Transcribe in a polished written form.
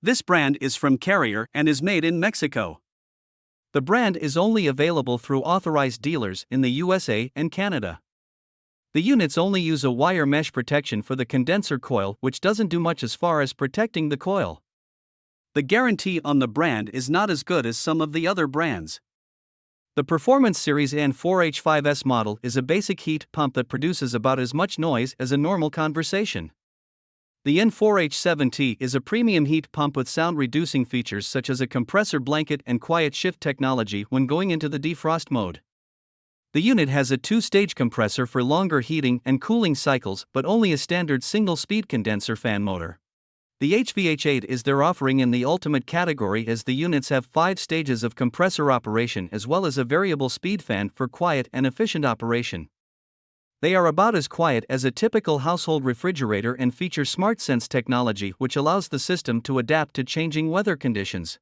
This brand is from Carrier and is made in Mexico. The brand is only available through authorized dealers in the USA and Canada. The units only use a wire mesh protection for the condenser coil, which doesn't do much as far as protecting the coil. The guarantee on the brand is not as good as some of the other brands. The Performance Series N4H5S model is a basic heat pump that produces about as much noise as a normal conversation. The N4H7T is a premium heat pump with sound-reducing features such as a compressor blanket and quiet shift technology when going into the defrost mode. The unit has a two-stage compressor for longer heating and cooling cycles, but only a standard single-speed condenser fan motor. The HVH8 is their offering in the ultimate category, as the units have 5 stages of compressor operation as well as a variable speed fan for quiet and efficient operation. They are about as quiet as a typical household refrigerator and feature SmartSense technology, which allows the system to adapt to changing weather conditions.